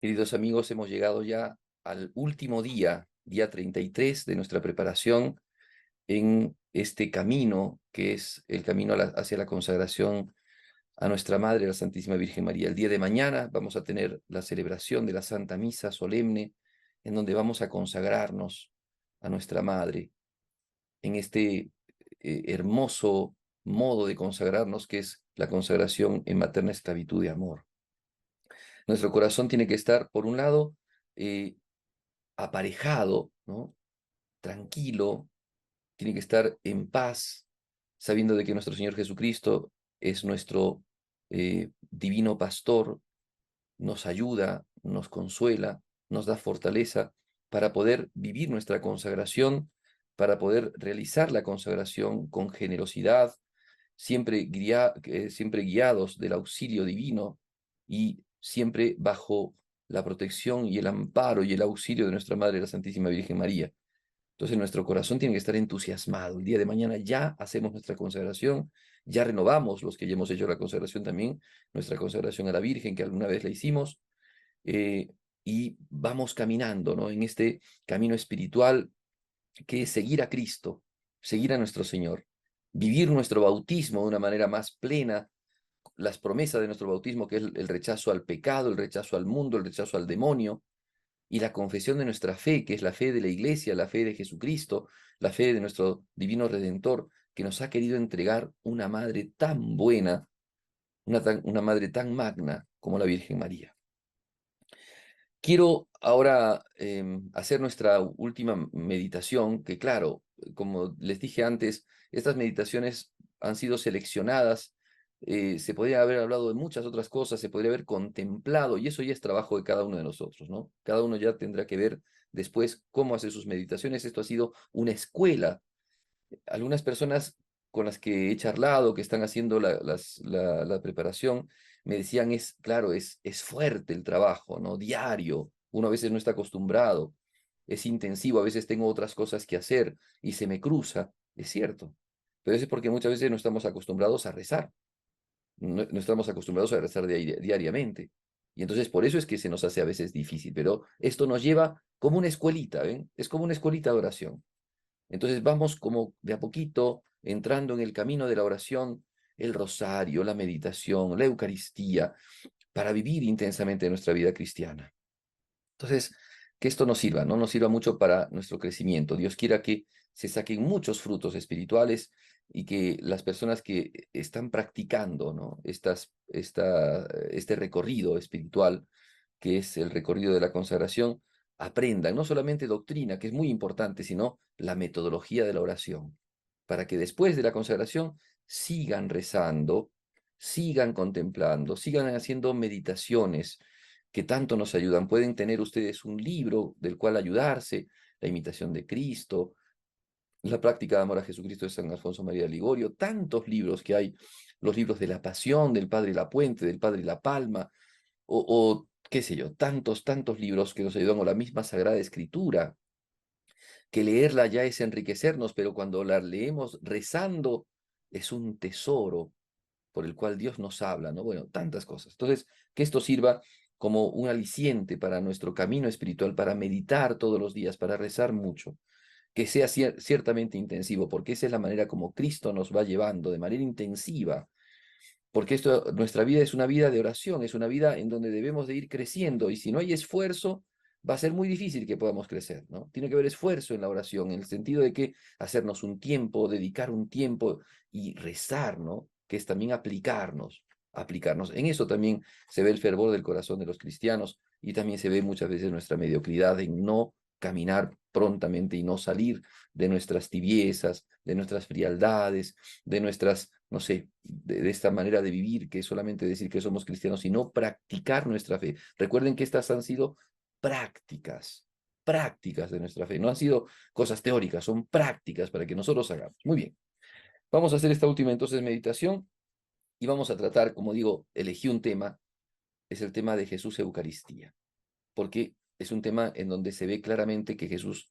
Queridos amigos, hemos llegado ya al último día, día 33 de nuestra preparación en este camino que es el camino hacia la consagración a nuestra Madre, la Santísima Virgen María. El día de mañana vamos a tener la celebración de la Santa Misa solemne, en donde vamos a consagrarnos a nuestra Madre en este hermoso modo de consagrarnos que es la consagración en materna esclavitud de amor. Nuestro corazón tiene que estar, por un lado, eh, aparejado, ¿no? Tranquilo, tiene que estar en paz, sabiendo de que nuestro Señor Jesucristo es nuestro divino pastor, nos ayuda, nos consuela, nos da fortaleza para poder vivir nuestra consagración, para poder realizar la consagración con generosidad, siempre guiados del auxilio divino y siempre bajo la protección y el amparo y el auxilio de nuestra Madre, la Santísima Virgen María. Entonces nuestro corazón tiene que estar entusiasmado. El día de mañana ya hacemos nuestra consagración, ya renovamos los que ya hemos hecho la consagración también, nuestra consagración a la Virgen que alguna vez la hicimos, eh, y vamos caminando, ¿no? En este camino espiritual que es seguir a Cristo, seguir a nuestro Señor, vivir nuestro bautismo de una manera más plena, las promesas de nuestro bautismo, que es el rechazo al pecado, el rechazo al mundo, el rechazo al demonio, y la confesión de nuestra fe, que es la fe de la Iglesia, la fe de Jesucristo, la fe de nuestro divino Redentor, que nos ha querido entregar una madre tan buena, una madre tan magna como la Virgen María. Quiero ahora hacer nuestra última meditación, que claro, como les dije antes, estas meditaciones han sido seleccionadas, se podría haber hablado de muchas otras cosas, se podría haber contemplado, y eso ya es trabajo de cada uno de nosotros, ¿no? Cada uno ya tendrá que ver después cómo hace sus meditaciones. Esto ha sido una escuela. Algunas personas con las que he charlado, que están haciendo la preparación, me decían, claro, es fuerte el trabajo, ¿no? Diario, uno a veces no está acostumbrado, es intensivo, a veces tengo otras cosas que hacer y se me cruza, es cierto, pero eso es porque muchas veces no estamos acostumbrados a rezar, no estamos acostumbrados a rezar diariamente, y entonces por eso es que se nos hace a veces difícil, pero esto nos lleva como una escuelita, ¿ven? Es como una escuelita de oración. Entonces vamos como de a poquito entrando en el camino de la oración, el rosario, la meditación, la Eucaristía, para vivir intensamente nuestra vida cristiana. Entonces, que esto nos sirva, ¿no? Nos sirva mucho para nuestro crecimiento. Dios quiera que se saquen muchos frutos espirituales y que las personas que están practicando, ¿no? Este recorrido espiritual, que es el recorrido de la consagración, aprendan no solamente doctrina, que es muy importante, sino la metodología de la oración, para que después de la consagración sigan rezando, sigan contemplando, sigan haciendo meditaciones que tanto nos ayudan. Pueden tener ustedes un libro del cual ayudarse, la imitación de Cristo, la práctica de amor a Jesucristo de San Alfonso María de Ligorio, tantos libros que hay, los libros de la Pasión, del Padre La Puente, del Padre La Palma, o qué sé yo, tantos libros que nos ayudan, o la misma Sagrada Escritura, que leerla ya es enriquecernos, pero cuando la leemos rezando es un tesoro por el cual Dios nos habla, ¿no? Bueno, tantas cosas. Entonces, que esto sirva como un aliciente para nuestro camino espiritual, para meditar todos los días, para rezar mucho, que sea ciertamente intensivo, porque esa es la manera como Cristo nos va llevando, de manera intensiva, porque nuestra vida es una vida de oración, es una vida en donde debemos de ir creciendo, y si no hay esfuerzo, va a ser muy difícil que podamos crecer, ¿no? Tiene que haber esfuerzo en la oración, en el sentido de que hacernos un tiempo, dedicar un tiempo y rezar, ¿no? Que es también aplicarnos. En eso también se ve el fervor del corazón de los cristianos y también se ve muchas veces nuestra mediocridad en no caminar prontamente y no salir de nuestras tibiezas, de nuestras frialdades, de nuestras, no sé, de esta manera de vivir, que es solamente decir que somos cristianos, sino practicar nuestra fe. Recuerden que estas han sido prácticas, prácticas de nuestra fe. No han sido cosas teóricas, son prácticas para que nosotros hagamos. Muy bien. Vamos a hacer esta última entonces meditación y vamos a tratar, como digo, elegí un tema, es el tema de Jesús Eucaristía, porque es un tema en donde se ve claramente que Jesús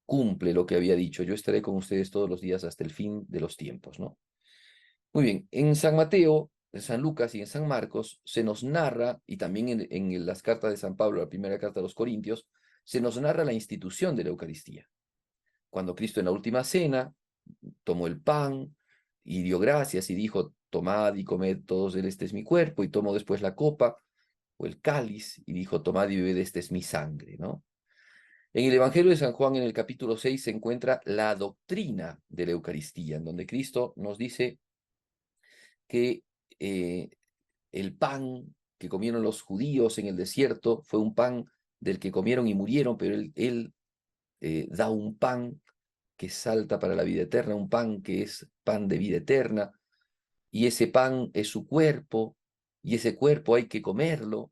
cumple lo que había dicho. Yo estaré con ustedes todos los días hasta el fin de los tiempos, ¿no? Muy bien, en San Mateo en San Lucas y en San Marcos se nos narra, y también en las cartas de San Pablo, la primera carta a los Corintios, se nos narra la institución de la Eucaristía. Cuando Cristo en la última cena tomó el pan y dio gracias y dijo, tomad y comed todos, este es mi cuerpo, y tomó después la copa o el cáliz y dijo, tomad y bebed, este es mi sangre, ¿no? En el Evangelio de San Juan, en el capítulo 6, se encuentra la doctrina de la Eucaristía, en donde Cristo nos dice que eh, el pan que comieron los judíos en el desierto fue un pan del que comieron y murieron, pero él da un pan que salta para la vida eterna, un pan que es pan de vida eterna, y ese pan es su cuerpo, y ese cuerpo hay que comerlo,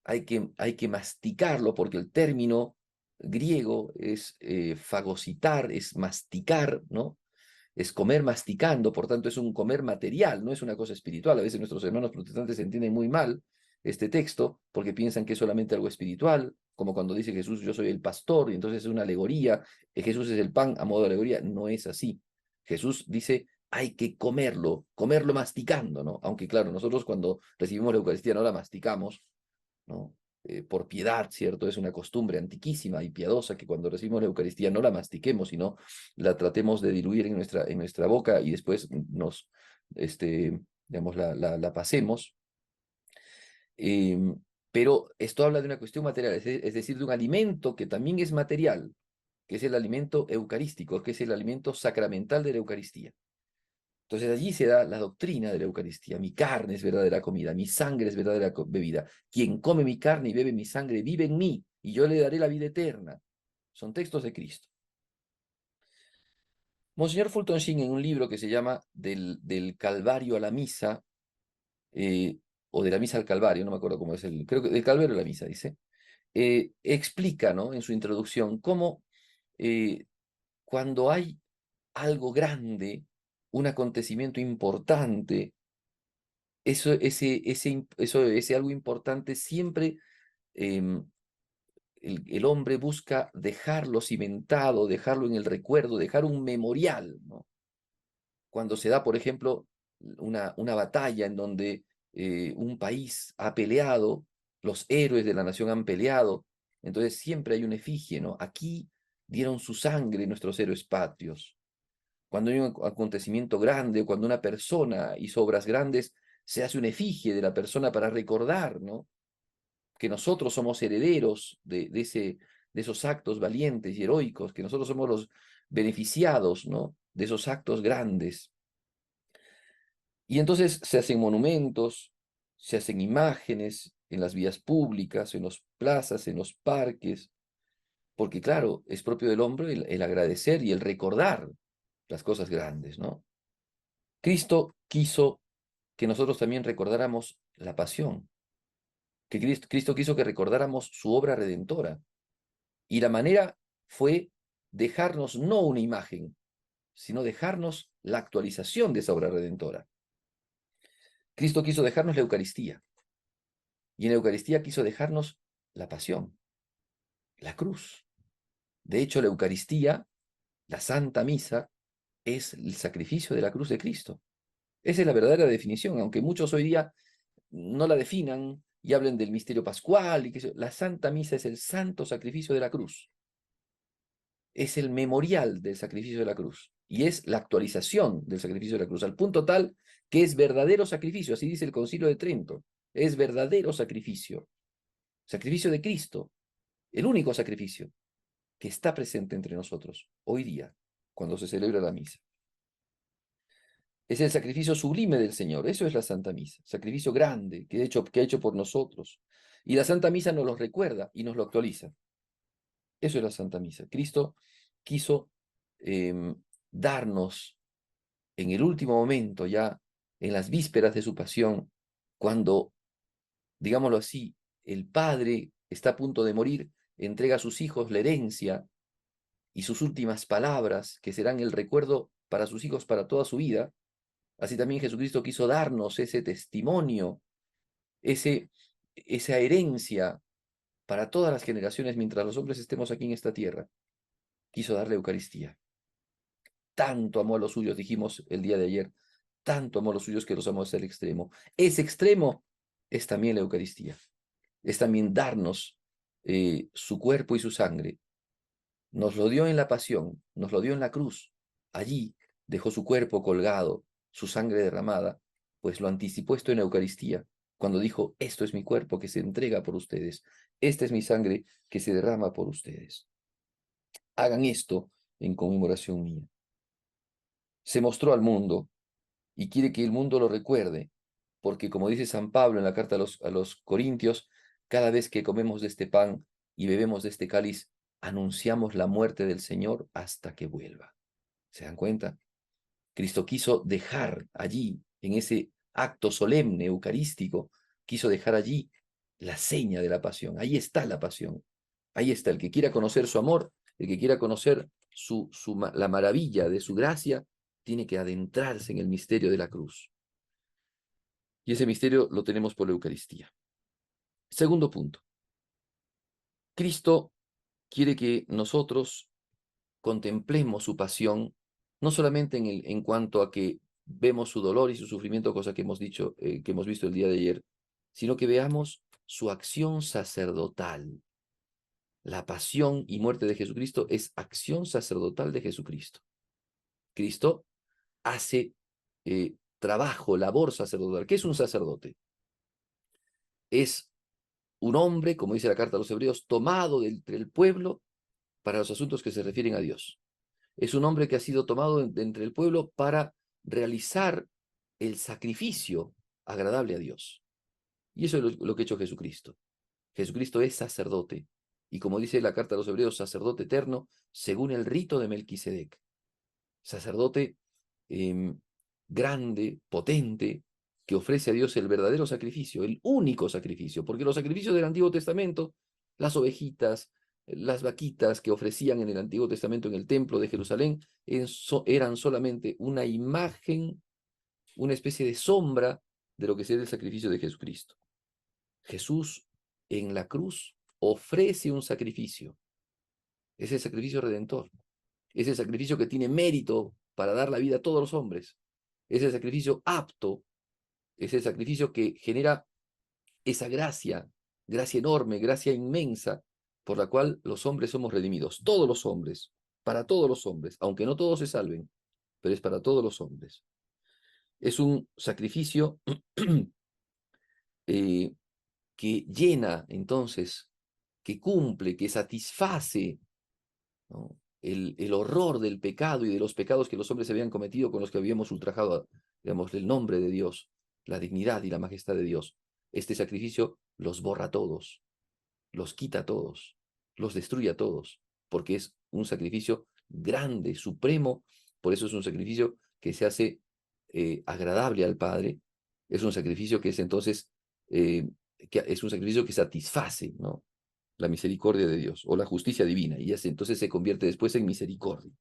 hay que masticarlo, porque el término griego es fagocitar, es masticar, ¿no? Es comer masticando, por tanto es un comer material, no es una cosa espiritual. A veces nuestros hermanos protestantes entienden muy mal este texto porque piensan que es solamente algo espiritual, como cuando dice Jesús, yo soy el pastor, y entonces es una alegoría, Jesús es el pan a modo de alegoría. No es así. Jesús dice, hay que comerlo masticando, ¿no? Aunque claro, nosotros cuando recibimos la Eucaristía no la masticamos, ¿no? Por piedad, ¿cierto? Es una costumbre antiquísima y piadosa que cuando recibimos la Eucaristía no la mastiquemos, sino la tratemos de diluir en nuestra boca y después digamos, la pasemos. Pero esto habla de una cuestión material, es decir, de un alimento que también es material, que es el alimento eucarístico, que es el alimento sacramental de la Eucaristía. Entonces allí se da la doctrina de la Eucaristía. Mi carne es verdadera comida, mi sangre es verdadera bebida. Quien come mi carne y bebe mi sangre vive en mí, y yo le daré la vida eterna. Son textos de Cristo. Monseñor Fulton Sheen, en un libro que se llama Del Calvario a la Misa, o de la Misa al Calvario, no me acuerdo cómo es creo que del Calvario a la Misa, dice, explica, ¿no?, en su introducción, cómo eh, cuando hay algo grande, un acontecimiento importante, ese algo importante siempre em, el hombre busca dejarlo cimentado, dejarlo en el recuerdo, dejar un memorial, ¿no? Cuando se da, por ejemplo, una batalla en donde un país ha peleado, los héroes de la nación han peleado, entonces siempre hay una efigie, ¿no? Aquí dieron su sangre nuestros héroes patrios. Cuando hay un acontecimiento grande, o cuando una persona hizo obras grandes, se hace una efigie de la persona para recordar, ¿no?, que nosotros somos herederos de esos actos valientes y heroicos, que nosotros somos los beneficiados, ¿no?, de esos actos grandes. Y entonces se hacen monumentos, se hacen imágenes en las vías públicas, en las plazas, en los parques, porque claro, es propio del hombre el agradecer y el recordar las cosas grandes, ¿no? Cristo quiso que nosotros también recordáramos la pasión, que Cristo quiso que recordáramos su obra redentora. Y la manera fue dejarnos no una imagen, sino dejarnos la actualización de esa obra redentora. Cristo quiso dejarnos la Eucaristía, y en la Eucaristía quiso dejarnos la pasión, la cruz. De hecho, la Eucaristía, la Santa Misa, es el sacrificio de la cruz de Cristo. Esa es la verdadera definición, aunque muchos hoy día no la definan y hablen del misterio pascual, la Santa Misa es el santo sacrificio de la cruz. Es el memorial del sacrificio de la cruz y es la actualización del sacrificio de la cruz, al punto tal que es verdadero sacrificio, así dice el Concilio de Trento, es verdadero sacrificio, sacrificio de Cristo, el único sacrificio que está presente entre nosotros hoy día, cuando se celebra la misa. Es el sacrificio sublime del Señor, eso es la Santa Misa, sacrificio grande que ha hecho por nosotros. Y la Santa Misa nos lo recuerda y nos lo actualiza. Eso es la Santa Misa. Cristo quiso darnos en el último momento, ya en las vísperas de su pasión, cuando, digámoslo así, el Padre está a punto de morir, entrega a sus hijos la herencia y sus últimas palabras, que serán el recuerdo para sus hijos para toda su vida. Así también Jesucristo quiso darnos ese testimonio, esa herencia para todas las generaciones mientras los hombres estemos aquí en esta tierra. Quiso darle Eucaristía. Tanto amó a los suyos, dijimos el día de ayer, tanto amó a los suyos que los amó hasta el extremo. Ese extremo es también la Eucaristía. Es también darnos su cuerpo y su sangre. Nos lo dio en la pasión, nos lo dio en la cruz. Allí dejó su cuerpo colgado, su sangre derramada, pues lo anticipó esto en Eucaristía, cuando dijo, esto es mi cuerpo que se entrega por ustedes, esta es mi sangre que se derrama por ustedes. Hagan esto en conmemoración mía. Se mostró al mundo y quiere que el mundo lo recuerde, porque como dice San Pablo en la carta a los Corintios, cada vez que comemos de este pan y bebemos de este cáliz, anunciamos la muerte del Señor hasta que vuelva. ¿Se dan cuenta? Cristo quiso dejar allí, en ese acto solemne, eucarístico, quiso dejar allí la seña de la pasión. Ahí está la pasión. Ahí está. El que quiera conocer su amor, el que quiera conocer la maravilla de su gracia, tiene que adentrarse en el misterio de la cruz. Y ese misterio lo tenemos por la Eucaristía. Segundo punto. Cristo quiere que nosotros contemplemos su pasión, no solamente en cuanto a que vemos su dolor y su sufrimiento, cosa que hemos dicho, que hemos visto el día de ayer, sino que veamos su acción sacerdotal. La pasión y muerte de Jesucristo es acción sacerdotal de Jesucristo. Cristo hace trabajo, labor sacerdotal. ¿Qué es un sacerdote? Es un hombre, como dice la carta a los Hebreos, tomado del pueblo para los asuntos que se refieren a Dios. Es un hombre que ha sido tomado de entre el pueblo para realizar el sacrificio agradable a Dios. Y eso es lo que ha hecho Jesucristo. Jesucristo es sacerdote. Y como dice la carta a los Hebreos, sacerdote eterno, según el rito de Melquisedec. Sacerdote grande, potente, que ofrece a Dios el verdadero sacrificio, el único sacrificio, porque los sacrificios del Antiguo Testamento, las ovejitas, las vaquitas que ofrecían en el Antiguo Testamento en el templo de Jerusalén, eran solamente una imagen, una especie de sombra de lo que sería el sacrificio de Jesucristo. Jesús en la cruz ofrece un sacrificio, es el sacrificio redentor, es el sacrificio que tiene mérito para dar la vida a todos los hombres, es el sacrificio apto, es el sacrificio que genera esa gracia, gracia enorme, gracia inmensa, por la cual los hombres somos redimidos, todos los hombres, para todos los hombres, aunque no todos se salven, pero es para todos los hombres. Es un sacrificio que llena, entonces, que cumple, que satisface, ¿no?, el horror del pecado y de los pecados que los hombres habían cometido con los que habíamos ultrajado, digamos, el nombre de Dios, la dignidad y la majestad de Dios. Este sacrificio los borra a todos, los quita a todos, los destruye a todos, porque es un sacrificio grande, supremo, por eso es un sacrificio que se hace agradable al Padre, es un sacrificio que es entonces, que es un sacrificio que satisface, ¿no?, la misericordia de Dios o la justicia divina, y entonces se convierte después en misericordia.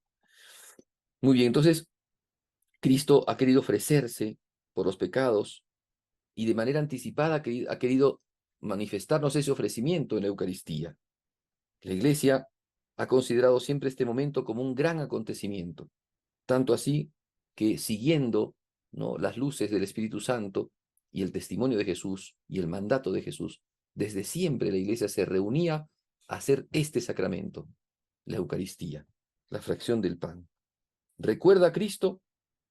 Muy bien, entonces Cristo ha querido ofrecerse por los pecados y de manera anticipada ha querido manifestarnos ese ofrecimiento en la Eucaristía. La Iglesia ha considerado siempre este momento como un gran acontecimiento, tanto así que siguiendo, ¿no?, las luces del Espíritu Santo y el testimonio de Jesús y el mandato de Jesús, desde siempre la Iglesia se reunía a hacer este sacramento, la Eucaristía, la fracción del pan. Recuerda a Cristo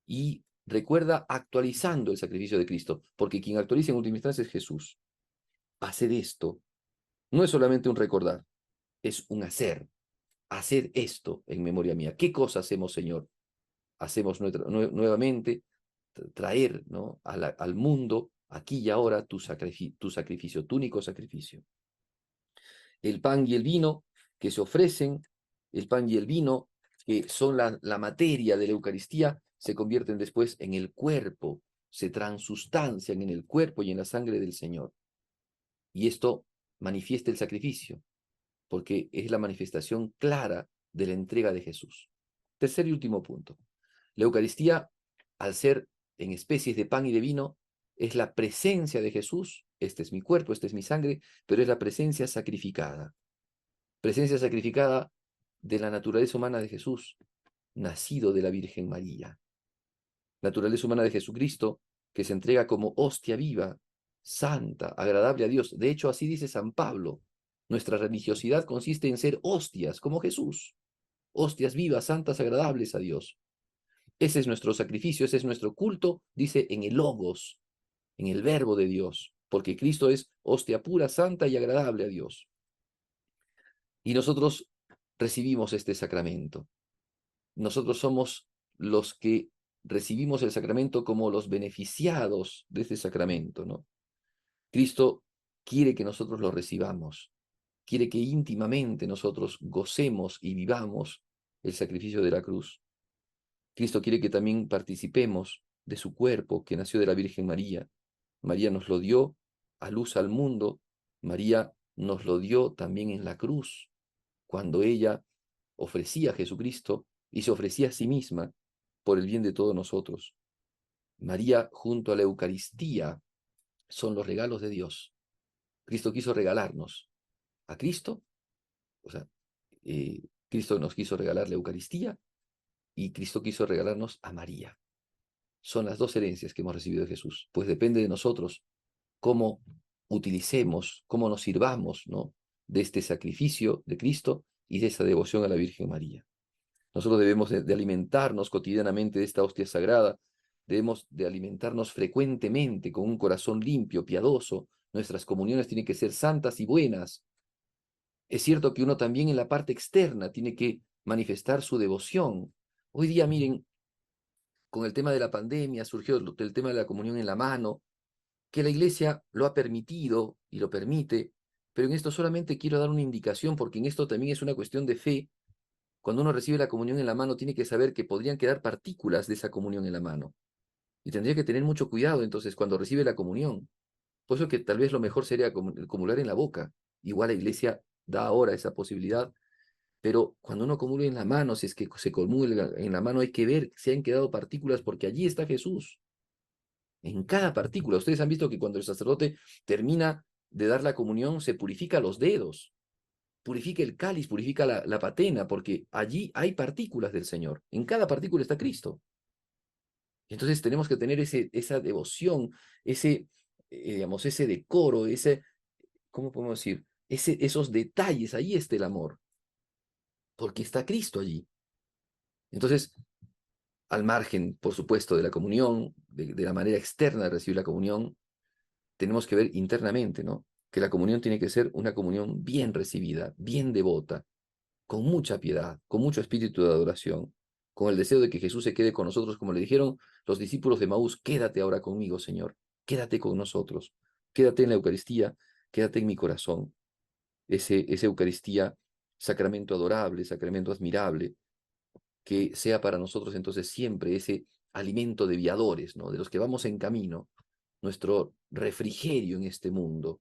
y recuerda actualizando el sacrificio de Cristo, porque quien actualiza en última instancia es Jesús. Hacer esto no es solamente un recordar, es un hacer. Hacer esto en memoria mía. ¿Qué cosa hacemos, Señor? Hacemos nuevamente traer, ¿no?, al mundo, aquí y ahora, tu sacrificio, tu único sacrificio. El pan y el vino que se ofrecen, el pan y el vino que son la materia de la Eucaristía, se convierten después en el cuerpo, se transustancian en el cuerpo y en la sangre del Señor. Y esto manifiesta el sacrificio, porque es la manifestación clara de la entrega de Jesús. Tercer y último punto. La Eucaristía, al ser en especies de pan y de vino, es la presencia de Jesús. Este es mi cuerpo, esta es mi sangre, pero es la presencia sacrificada. Presencia sacrificada de la naturaleza humana de Jesús, nacido de la Virgen María. naturaleza humana de Jesucristo, que se entrega como hostia viva, santa, agradable a Dios. De hecho, así dice San Pablo. Nuestra religiosidad consiste en ser hostias, como Jesús. Hostias vivas, santas, agradables a Dios. Ese es nuestro sacrificio, ese es nuestro culto, dice en el Logos, en el Verbo de Dios, porque Cristo es hostia pura, santa y agradable a Dios. Y nosotros recibimos este sacramento. Nosotros somos los que recibimos el sacramento como los beneficiados de este sacramento, ¿no? Cristo quiere que nosotros lo recibamos, quiere que íntimamente nosotros gocemos y vivamos el sacrificio de la cruz. Cristo quiere que también participemos de su cuerpo que nació de la Virgen María. María nos lo dio a luz al mundo. María nos lo dio también en la cruz, cuando ella ofrecía a Jesucristo y se ofrecía a sí misma por el bien de todos nosotros. María junto a la Eucaristía son los regalos de Dios. Cristo quiso regalarnos a Cristo, o sea, Cristo nos quiso regalar la Eucaristía y Cristo quiso regalarnos a María. Son las dos herencias que hemos recibido de Jesús. Pues depende de nosotros cómo utilicemos, cómo nos sirvamos, ¿no?, de este sacrificio de Cristo y de esa devoción a la Virgen María. Nosotros debemos de alimentarnos cotidianamente de esta hostia sagrada, debemos de alimentarnos frecuentemente con un corazón limpio, piadoso. Nuestras comuniones tienen que ser santas y buenas. Es cierto que uno también en la parte externa tiene que manifestar su devoción. Hoy día, miren, con el tema de la pandemia surgió el tema de la comunión en la mano, que la Iglesia lo ha permitido y lo permite, pero en esto solamente quiero dar una indicación, porque en esto también es una cuestión de fe. Cuando uno recibe la comunión en la mano, tiene que saber que podrían quedar partículas de esa comunión en la mano. Y tendría que tener mucho cuidado entonces cuando recibe la comunión. Por eso que tal vez lo mejor sería comulgar en la boca. Igual la Iglesia da ahora esa posibilidad, pero cuando uno comulga en la mano, si es que se comulga en la mano, hay que ver si han quedado partículas, porque allí está Jesús. En cada partícula. Ustedes han visto que cuando el sacerdote termina de dar la comunión, se purifica los dedos, purifica el cáliz, purifica la patena, porque allí hay partículas del Señor. En cada partícula está Cristo. Entonces tenemos que tener esa devoción, digamos, ese decoro, ¿cómo podemos decir? Esos detalles, ahí está el amor, porque está Cristo allí. Entonces, al margen, por supuesto, de la comunión, de la manera externa de recibir la comunión, tenemos que ver internamente, ¿no?, que la comunión tiene que ser una comunión bien recibida, bien devota, con mucha piedad, con mucho espíritu de adoración, con el deseo de que Jesús se quede con nosotros, como le dijeron los discípulos de Maús: quédate ahora conmigo, Señor, quédate con nosotros, quédate en la Eucaristía, quédate en mi corazón. Esa Eucaristía, sacramento adorable, sacramento admirable, que sea para nosotros entonces siempre ese alimento de viadores, ¿no?, de los que vamos en camino, nuestro refrigerio en este mundo,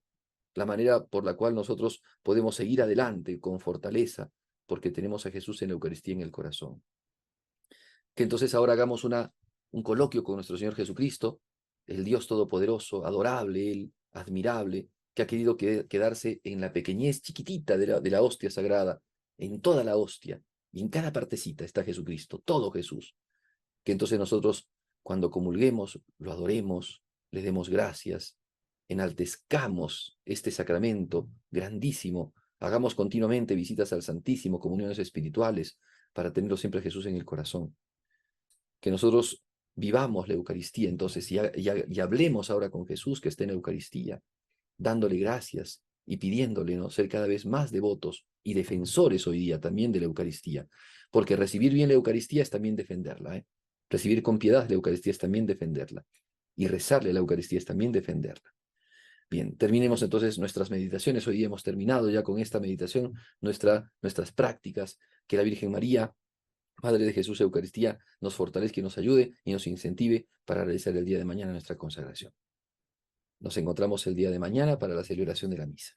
la manera por la cual nosotros podemos seguir adelante con fortaleza, porque tenemos a Jesús en la Eucaristía en el corazón. Que entonces ahora hagamos un coloquio con nuestro Señor Jesucristo, el Dios Todopoderoso, adorable, Él, admirable, que ha querido quedarse en la pequeñez chiquitita de la hostia sagrada, en toda la hostia, y en cada partecita está Jesucristo, todo Jesús. Que entonces nosotros, cuando comulguemos, lo adoremos, le demos gracias, enaltezcamos este sacramento grandísimo, hagamos continuamente visitas al Santísimo, comuniones espirituales, para tenerlo siempre a Jesús en el corazón. Que nosotros vivamos la Eucaristía entonces y hablemos ahora con Jesús que está en la Eucaristía, dándole gracias y pidiéndole, ¿no?, ser cada vez más devotos y defensores hoy día también de la Eucaristía, porque recibir bien la Eucaristía es también defenderla, ¿eh? Recibir con piedad la Eucaristía es también defenderla, y rezarle a la Eucaristía es también defenderla. Bien, terminemos entonces nuestras meditaciones. Hoy día hemos terminado ya con esta meditación, nuestras prácticas. Que la Virgen María, Madre de Jesús, Eucaristía, nos fortalezca y nos ayude y nos incentive para realizar el día de mañana nuestra consagración. Nos encontramos el día de mañana para la celebración de la misa.